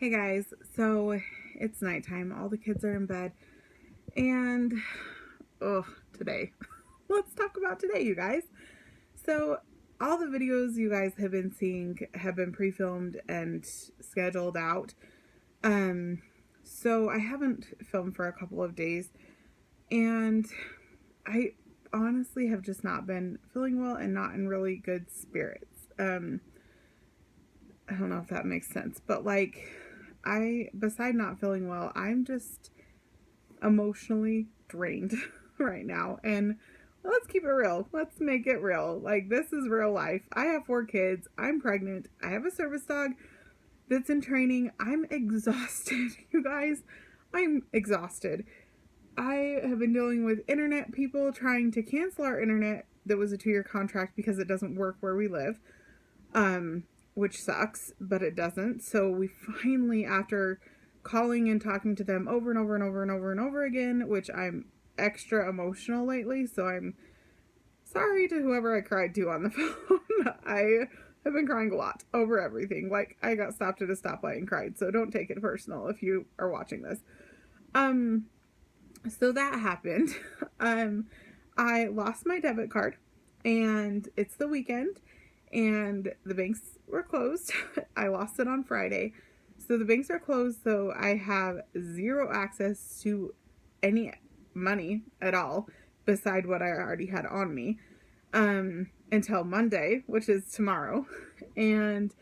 Hey guys, so it's nighttime. All the kids are in bed. And, today. Let's talk about today, you guys. So, all the videos you guys have been seeing have been pre filmed and scheduled out. So I haven't filmed for a couple of days. And I honestly have just not been feeling well and not in really good spirits. I don't know if that makes sense, but beside not feeling well, I'm just emotionally drained right now. And let's keep it real. Let's make it real. Like, this is real life. I have 4 kids. I'm pregnant. I have a service dog that's in training. I'm exhausted, you guys. I'm exhausted. I have been dealing with internet people trying to cancel our internet that was a 2-year contract because it doesn't work where we live. Which sucks, but it doesn't. So we finally, after calling and talking to them over and over and over and over and over again, which I'm extra emotional lately, so I'm sorry to whoever I cried to on the phone. I have been crying a lot over everything. Like, I got stopped at a stoplight and cried, so don't take it personal if you are watching this. So that happened. I lost my debit card, and it's the weekend, and the banks were closed. I lost it on Friday. So the banks are closed, so I have zero access to any money at all beside what I already had on me until Monday, which is tomorrow. And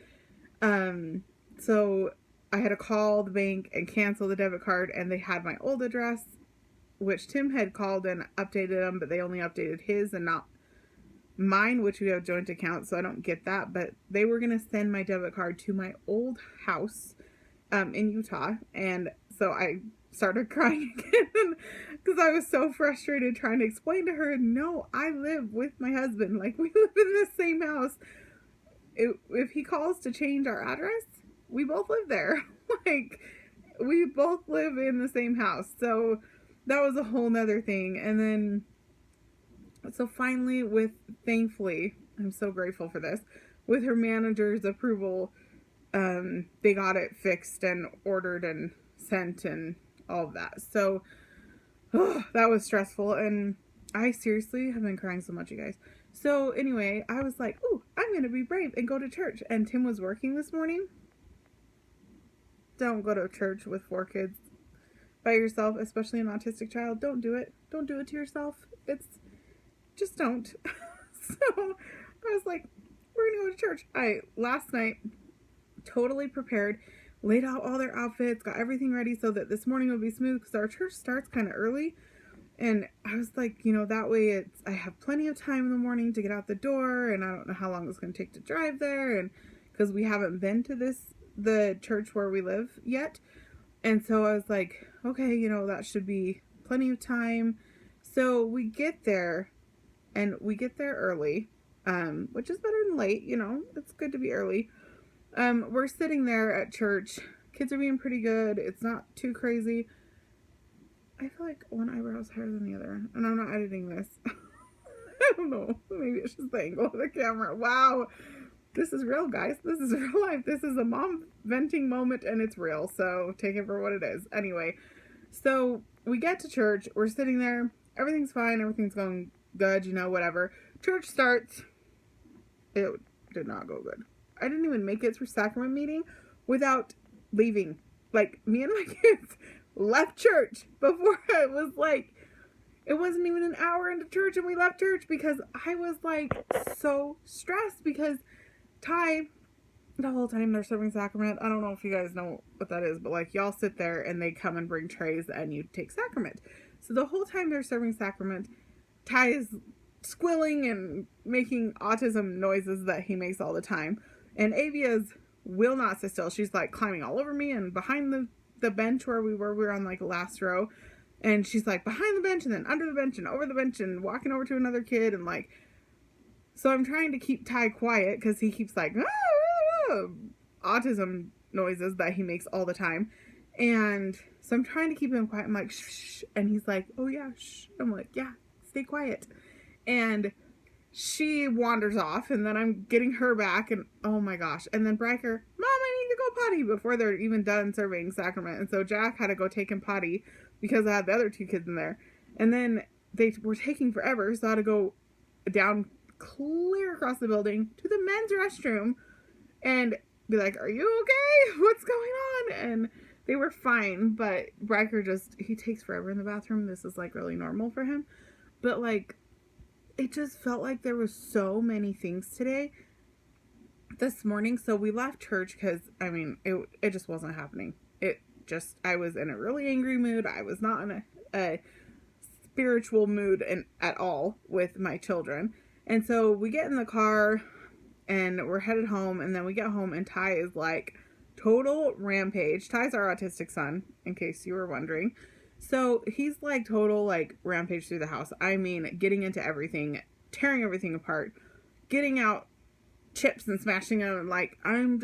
so I had to call the bank and cancel the debit card, and they had my old address, which Tim had called and updated them, but they only updated his and not mine, which we have joint accounts, so I don't get that. But they were going to send my debit card to my old house in Utah. And so I started crying again because I was so frustrated trying to explain to her, no, I live with my husband. Like, we live in the same house. If he calls to change our address, we both live there. Like, we both live in the same house. So that was a whole nother thing. And then, so finally, thankfully, I'm so grateful for this, with her manager's approval, they got it fixed and ordered and sent and all of that. So, that was stressful, and I seriously have been crying so much, you guys. So anyway, I was like, ooh, I'm going to be brave and go to church. And Tim was working this morning. Don't go to church with 4 kids by yourself, especially an autistic child. Don't do it. Don't do it to yourself. Just don't. So I was like, we're gonna go to church. Last night, totally prepared, laid out all their outfits, got everything ready so that this morning would be smooth because our church starts kind of early. And I was like, that way I have plenty of time in the morning to get out the door, and I don't know how long it's going to take to drive there, and because we haven't been to the church where we live yet. And so I was like, okay, that should be plenty of time. So we get there, and we get there early, which is better than late, it's good to be early. We're sitting there at church. Kids are being pretty good. It's not too crazy. I feel like one eyebrow is higher than the other, and I'm not editing this. I don't know. Maybe it's just the angle of the camera. Wow. This is real, guys. This is real life. This is a mom venting moment, and it's real, so take it for what it is. Anyway, so we get to church. We're sitting there. Everything's fine. Everything's going good, whatever. Church starts. It did not go good. I didn't even make it through sacrament meeting without leaving. Like, me and my kids left church before it wasn't even an hour into church, and we left church because I was like so stressed because Ty, the whole time they're serving sacrament, I don't know if you guys know what that is, but like, y'all sit there and they come and bring trays and you take sacrament. So the whole time they're serving sacrament, Ty is squilling and making autism noises that he makes all the time. And Avia's will not sit still. She's like climbing all over me and behind the bench where we were on like last row. And she's like behind the bench and then under the bench and over the bench and walking over to another kid. And like, so I'm trying to keep Ty quiet because he keeps like, autism noises that he makes all the time. And so I'm trying to keep him quiet. I'm like, shh. And he's like, oh yeah, shh. I'm like, yeah, stay quiet. And she wanders off, and then I'm getting her back, and oh my gosh. And then Bryker, Mom, I need to go potty before they're even done serving sacrament. And so Jack had to go take him potty because I had the other two kids in there. And then they were taking forever, so I had to go down clear across the building to the men's restroom and be like, are you okay? What's going on? And they were fine, but Riker he takes forever in the bathroom. This is like really normal for him. But like, it just felt like there was so many things today. This morning, so we left church because, I mean, it just wasn't happening. I was in a really angry mood. I was not in a spiritual mood at all with my children. And so we get in the car and we're headed home, and then we get home and Ty is like total rampage. Ty's our autistic son, in case you were wondering. So he's like total like rampage through the house. I mean, getting into everything, tearing everything apart, getting out chips and smashing them. Like, I'm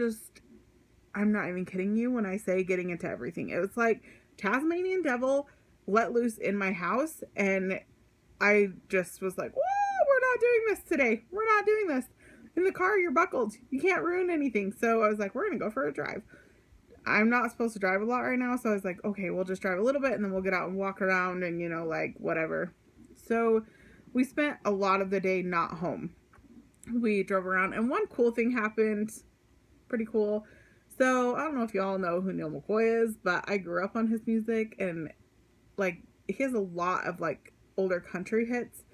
not even kidding you when I say getting into everything. It was like Tasmanian devil let loose in my house, and I just was like, whoa, we're not doing this today. We're not doing this. In the car, you're buckled. You can't ruin anything. So I was like, we're going to go for a drive. I'm not supposed to drive a lot right now, so I was like, okay, we'll just drive a little bit, and then we'll get out and walk around and, you know, like, whatever. So we spent a lot of the day not home. We drove around, and one cool thing happened. Pretty cool. So I don't know if y'all know who Neil McCoy is, but I grew up on his music, and like, he has a lot of like older country hits,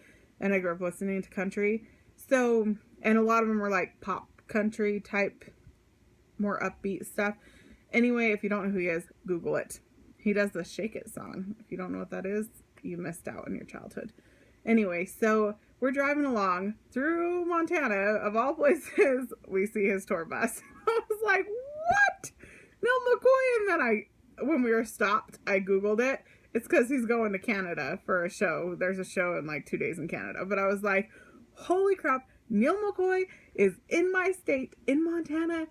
and I grew up listening to country. So, and a lot of them were like pop country type, more upbeat stuff. Anyway, if you don't know who he is, Google it. He does the Shake It song. If you don't know what that is, you missed out in your childhood. Anyway, so we're driving along through Montana. Of all places, we see his tour bus. I was like, what? Neil McCoy? And then when we were stopped, I Googled it. It's because he's going to Canada for a show. There's a show in like 2 days in Canada. But I was like, holy crap, Neil McCoy is in my state, in Montana,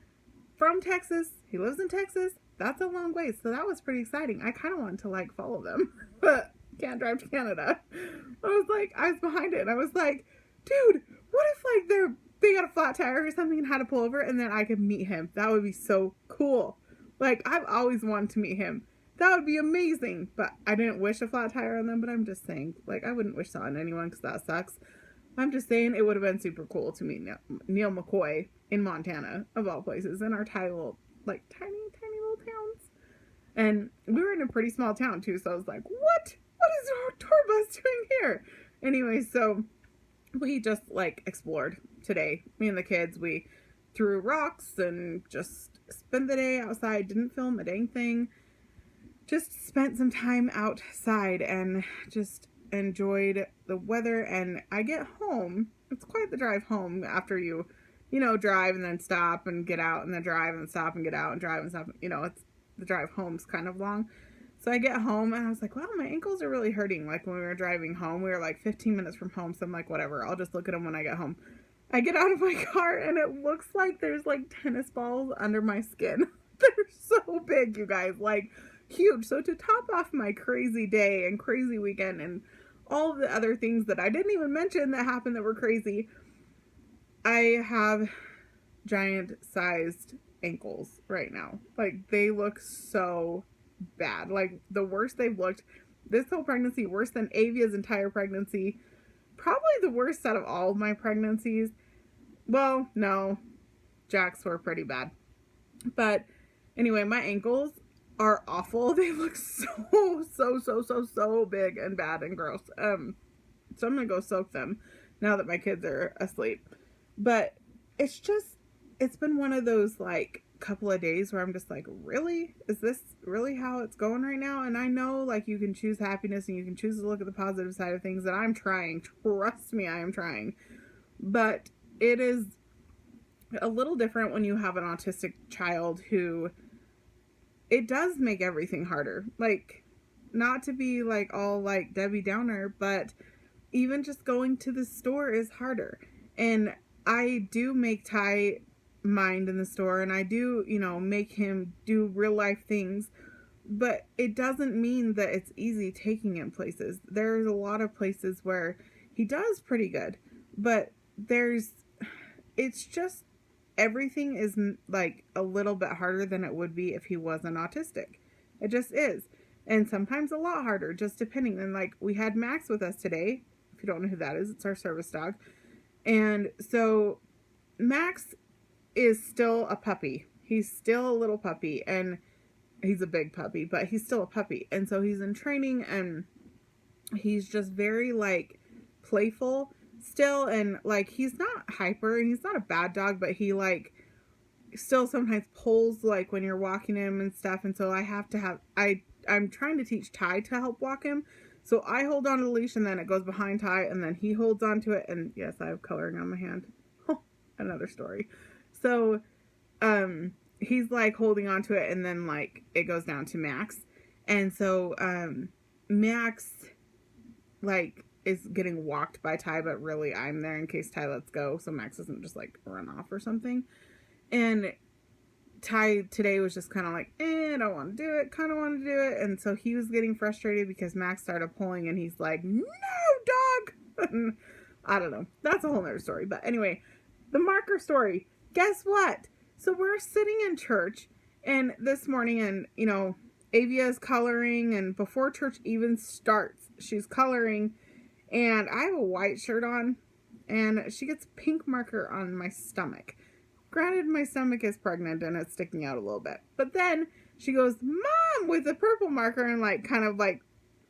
from Texas. He lives in Texas. That's a long way. So that was pretty exciting. I kind of wanted to like follow them, but can't drive to Canada. I was behind it, and I was like, dude, what if like they got a flat tire or something and had to pull over, and then I could meet him? That would be so cool. Like, I've always wanted to meet him. That would be amazing. But I didn't wish a flat tire on them, but I'm just saying, like, I wouldn't wish that on anyone because that sucks. I'm just saying it would have been super cool to meet Neil McCoy in Montana, of all places, in our tiny little little towns. And we were in a pretty small town too, so I was like, what? What is our tour bus doing here? Anyway, so we just like explored today. Me and the kids, we threw rocks and just spent the day outside. Didn't film a dang thing. Just spent some time outside and just enjoyed the weather. And I get home. It's quite the drive home after you drive and then stop and get out and then drive and stop and get out and drive and stop. It's the drive home's kind of long. So I get home and I was like, wow, my ankles are really hurting. Like when we were driving home, we were like 15 minutes from home. So I'm like, whatever, I'll just look at them when I get home. I get out of my car and it looks like there's like tennis balls under my skin. They're so big, you guys, like huge. So to top off my crazy day and crazy weekend and all the other things that I didn't even mention that happened that were crazy, I have giant sized ankles right now. Like they look so bad. Like the worst they've looked this whole pregnancy, worse than Avia's entire pregnancy. Probably the worst out of all of my pregnancies. Well, no, Jack's were pretty bad. But anyway, my ankles are awful. They look so big and bad and gross. So I'm gonna go soak them now that my kids are asleep. But it's been one of those like couple of days where I'm just like, really? Is this really how it's going right now? And I know like you can choose happiness and you can choose to look at the positive side of things, and I'm trying. Trust me, I am trying. But it is a little different when you have an autistic child who it does make everything harder. Like, not to be like all like Debbie Downer, but even just going to the store is harder. And I do make Ty mind in the store, and I do, make him do real life things, but it doesn't mean that it's easy taking him places. There's a lot of places where he does pretty good, but it's just everything is like a little bit harder than it would be if he wasn't autistic. It just is. And sometimes a lot harder, just depending. And like we had Max with us today. If you don't know who that is, it's our service dog. And so Max is still a puppy. He's still a little puppy, and he's a big puppy, but he's still a puppy. And so he's in training, and he's just very like playful still, and like he's not hyper and he's not a bad dog, but he like still sometimes pulls like when you're walking him and stuff. And so I have to have I'm trying to teach Ty to help walk him. So I hold on to the leash, and then it goes behind Ty, and then he holds on to it. And yes, I have coloring on my hand. Another story. So he's like holding on to it, and then like it goes down to Max. And so Max like is getting walked by Ty, but really I'm there in case Ty lets go, so Max doesn't just like run off or something. And Ty today was just kind of like, I don't want to do it, kind of want to do it. And so he was getting frustrated because Max started pulling, and he's like, no, dog. I don't know. That's a whole nother story. But anyway, the marker story. Guess what? So we're sitting in church, and this morning, and you know, Avia is coloring, and before church even starts, she's coloring, and I have a white shirt on, and she gets pink marker on my stomach. Granted, my stomach is pregnant and it's sticking out a little bit. But then she goes, Mom, with a purple marker, and like kind of like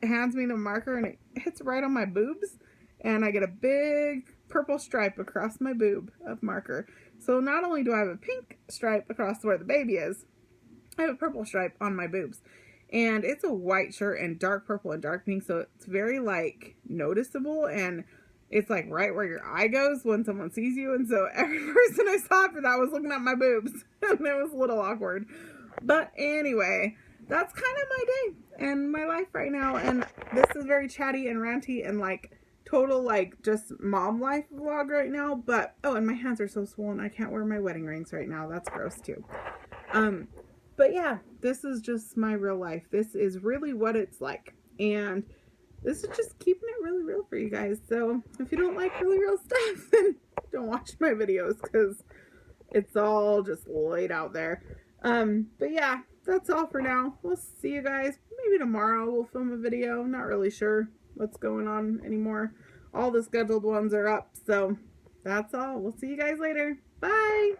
hands me the marker, and it hits right on my boobs. And I get a big purple stripe across my boob of marker. So not only do I have a pink stripe across where the baby is, I have a purple stripe on my boobs. And it's a white shirt and dark purple and dark pink. So it's very like noticeable, and it's like right where your eye goes when someone sees you. And so every person I saw after that was looking at my boobs. And it was a little awkward. But anyway, that's kind of my day and my life right now. And this is very chatty and ranty and like total like just mom life vlog right now. But, oh, and my hands are so swollen. I can't wear my wedding rings right now. That's gross too. But yeah, this is just my real life. This is really what it's like. And this is just keeping it really real for you guys. So if you don't like really real stuff, then don't watch my videos, because it's all just laid out there. But yeah, that's all for now. We'll see you guys. Maybe tomorrow we'll film a video. I'm not really sure what's going on anymore. All the scheduled ones are up. So that's all. We'll see you guys later. Bye.